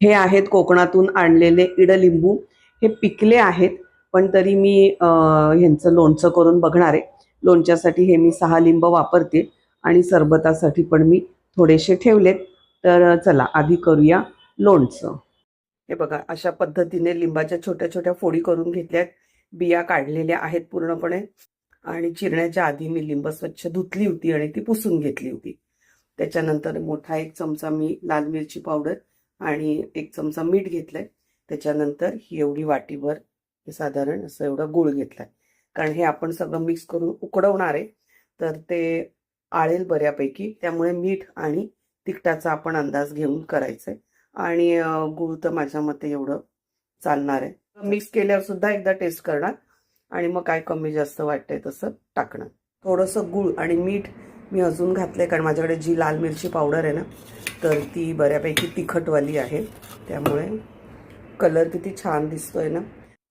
हे आहेत कोकणातून आणलेले इडलिंबू. हे पिकले आहेत, पण तरी मी ह्यांचं लोणचं करून बघणार आहे. लोणच्यासाठी हे मी 6 लिंब वापरते आणि सरबतासाठी पण मी थोडेसे ठेवलेत. तर चला आधी करूया लोणचं. हे बघा, अशा पद्धतीने लिंबाच्या छोट्या छोट्या फोडी करून घेतल्यात. बिया काढलेल्या आहेत पूर्णपणे. आणि चिरण्याच्या आधी मी लिंब स्वच्छ धुतली होती आणि ती पुसून घेतली होती. त्याच्यानंतर मोठा 1 चमचा मी लाल मिरची पावडर आणि 1 चमचा मीठ घेतलंय. त्याच्यानंतर ही एवढी वाटीभर साधारण असं एवढं गूळ घेतलाय. कारण हे आपण सगळं मिक्स करून उकडवणार आहे, तर ते आळेल बऱ्यापैकी. त्यामुळे मीठ आणि तिखटाचा आपण अंदाज घेऊन करायचंय. आणि गूळ तर माझ्या मते एवढं चालणार आहे. मिक्स केल्यावर सुद्धा एकदा टेस्ट करणार आणि मग काय कमी जास्त वाटतंय तसं टाकणार. थोडंसं गूळ आणि मीठ मी अजून घातलंय, कारण माझ्याकडे जी लाल मिरची पावडर आहे ना, तर ती बऱ्यापैकी तिखटवाली आहे. त्यामुळे कलर किती छान दिसतोय ना.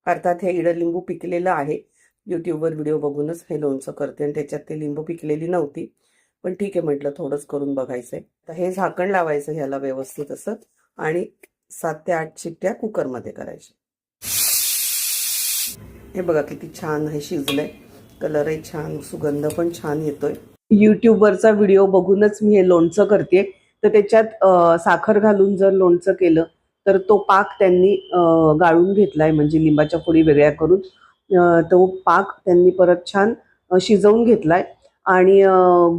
अर्थात हे इडलिंबू पिकलेलं आहे. यूट्यूबवर व्हिडिओ बघूनच हे लोणचं करते आणि त्याच्यात ते लिंबू पिकलेली नव्हती. पण ठीक आहे, म्हटलं थोडंच करून बघायचंय. तर हे झाकण लावायचं ह्याला व्यवस्थित असं आणि 7 ते 8 शिट्ट्या कुकरमध्ये करायच्या. हे बघा किती छान हे शिजलंय. कलरही छान, सुगंध पण छान येतोय. यूट्यूबवरचा व्हिडिओ बघूनच मी हे लोणचं करते. तर त्याच्यात साखर घालून जर लोणचं केलं तर तो पाक त्यांनी गाळून घेतलाय, म्हणजे लिंबाच्या फोडी वेगळ्या करून तो पाक त्यांनी परत छान शिजवून घेतलाय. आणि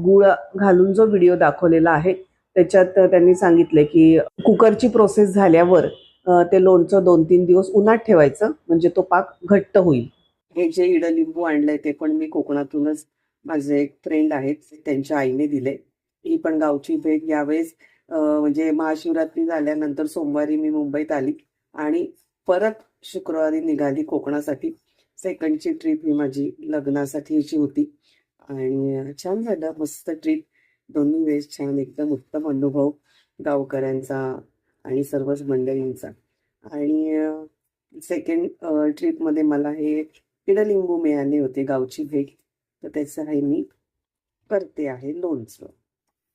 गूळ घालून जो व्हिडिओ दाखवलेला आहे त्याच्यात त्यांनी सांगितले की कुकरची प्रोसेस झाल्यावर ते लोणचं 2-3 दिवस उन्हात ठेवायचं, म्हणजे तो पाक घट्ट होईल. हे जे इडलिंबू आणलंय ते पण मी कोकणातूनच, माझे एक फ्रेंड आहेत त्यांच्या आईने दिले. ही पण गावची भेट. यावेळेस म्हणजे महाशिवरात्री झाल्यानंतर सोमवारी मी मुंबईत आली आणि परत शुक्रवारी निघाली कोकणासाठी. सेकंडची ट्रिप ही माझी लग्नासाठीची होती आणि छान झालं, मस्त ट्रिप. दोन्ही वेळेस छान, एकदम उत्तम अनुभव गावकऱ्यांचा आणि सर्वच मंडळींचा. आणि सेकंड ट्रिपमध्ये मला हे इडलिंबू मिळाले होते, गावची भेट. तर त्याचं हे मी करते आहे लोणचं.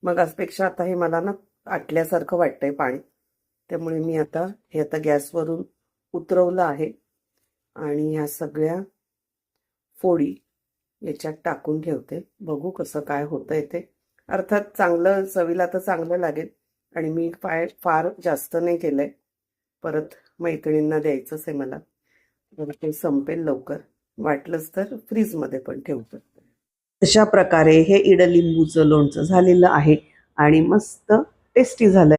मग आजपेक्षा आता हे मला ना आटल्यासारखं वाटतंय पाणी. त्यामुळे मी आता हे गॅसवरून उतरवलं आहे आणि ह्या सगळ्या फोडी याच्यात टाकून ठेवते. बघू कसं काय होतंय ते. अर्थात चांगलं चवीला तर चांगलं लागेल. आणि मी फार जास्त नाही केलंय, परत मैत्रिणींना द्यायचंच आहे मला, तर ते संपेल लवकर. वाटलंच तर फ्रीजमध्ये पण ठेवतो. अशा प्रकारे हे इडलिंबूचं लोणचं झालेलं आहे आणि मस्त टेस्टी झालं.